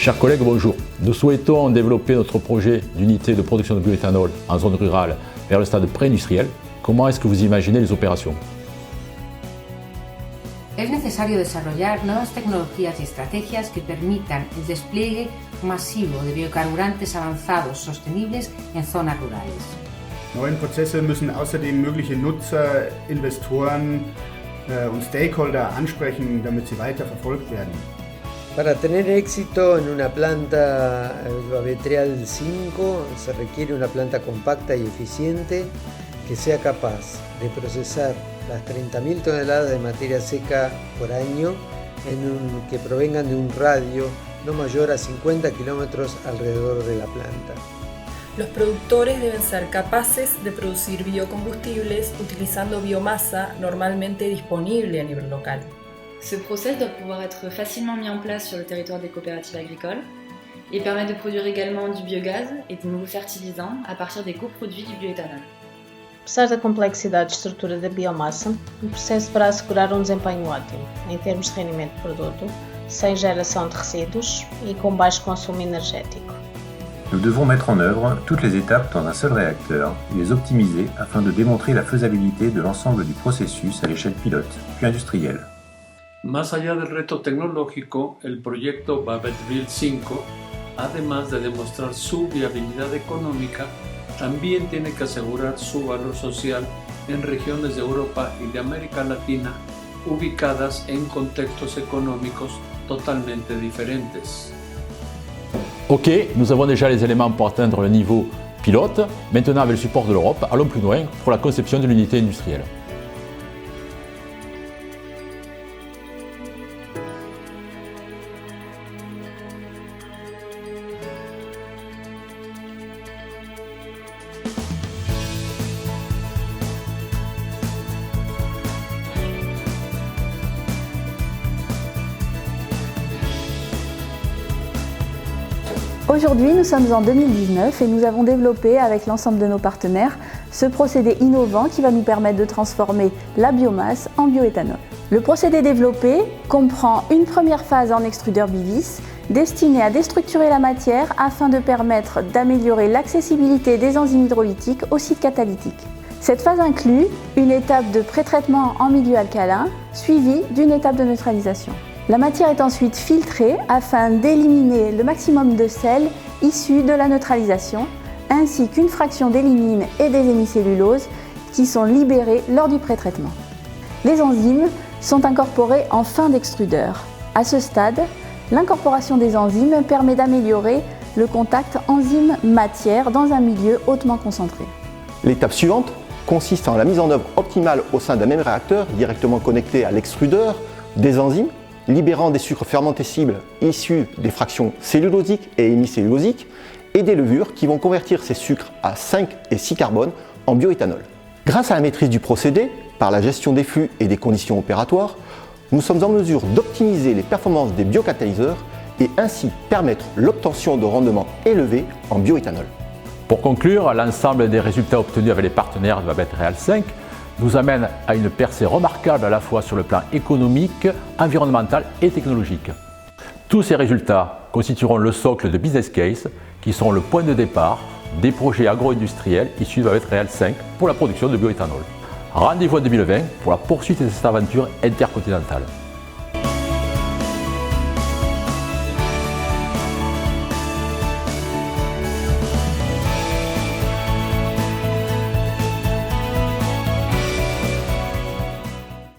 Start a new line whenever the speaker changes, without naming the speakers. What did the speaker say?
Chers collègues, bonjour. Nous souhaitons développer notre projet d'unité de production de bioéthanol en zone rurale vers le stade pré-industriel. Comment est-ce que vous imaginez les opérations?
Es necesario desarrollar nuevas tecnologías y estrategias que permitan el despliegue masivo de biocarburantes avanzados sostenibles en zonas rurales.
Neue Prozesse müssen außerdem mögliche Nutzer, Investoren und Stakeholder ansprechen, damit sie weiter verfolgt werden.
Para tener éxito en una planta Babetrial 5 se requiere una planta compacta y eficiente que sea capaz de procesar las 30.000 toneladas de materia seca por año que provengan de un radio no mayor a 50 kilómetros alrededor de la planta.
Los productores deben ser capaces de producir biocombustibles utilizando biomasa normalmente disponible a nivel local.
Ce process doit pouvoir être facilement mis en place sur le territoire des coopératives agricoles et permet de produire également du biogaz et de nouveaux fertilisants à partir des coproduits du bioéthanol.
Apesar da complexidade de estrutura da biomassa, o processo deverá assegurar desempenho ótimo em termos de rendimento de produto, sem geração de resíduos e com baixo consumo énergético.
Nous devons mettre en œuvre toutes les étapes dans un seul réacteur et les optimiser afin de démontrer la faisabilité de l'ensemble du processus à l'échelle pilote, puis industrielle.
Más allá del reto tecnológico, el proyecto Babetrial 5, además de demostrar su viabilidad económica, también tiene que asegurar su valor social en regiones de Europa y de América Latina ubicadas en contextos económicos totalmente diferentes.
Ok, nous avons déjà les éléments pour atteindre le niveau pilote. Maintenant, avec le support de l'Europe, allons plus loin pour la conception de l'unité industrielle.
Aujourd'hui, nous sommes en 2019 et nous avons développé avec l'ensemble de nos partenaires ce procédé innovant qui va nous permettre de transformer la biomasse en bioéthanol. Le procédé développé comprend une première phase en extrudeur bivis destinée à déstructurer la matière afin de permettre d'améliorer l'accessibilité des enzymes hydrolytiques au site catalytique. Cette phase inclut une étape de pré-traitement en milieu alcalin suivie d'une étape de neutralisation. La matière est ensuite filtrée afin d'éliminer le maximum de sel issu de la neutralisation, ainsi qu'une fraction des lignines et des hémicelluloses qui sont libérées lors du pré-traitement. Les enzymes sont incorporées en fin d'extrudeur. À ce stade, l'incorporation des enzymes permet d'améliorer le contact enzyme-matière dans un milieu hautement concentré.
L'étape suivante consiste en la mise en œuvre optimale au sein d'un même réacteur directement connecté à l'extrudeur des enzymes libérant des sucres fermentés cibles issus des fractions cellulosiques et hémicellulosiques et des levures qui vont convertir ces sucres à 5 et 6 carbone en bioéthanol. Grâce à la maîtrise du procédé, par la gestion des flux et des conditions opératoires, nous sommes en mesure d'optimiser les performances des biocatalyseurs et ainsi permettre l'obtention de rendements élevés en bioéthanol.
Pour conclure, l'ensemble des résultats obtenus avec les partenaires de Babetrial 5 nous amène à une percée remarquable à la fois sur le plan économique, environnemental et technologique. Tous ces résultats constitueront le socle de business case qui seront le point de départ des projets agro-industriels issus de Babetrial 5 pour la production de bioéthanol. Rendez-vous en 2020 pour la poursuite de cette aventure intercontinentale.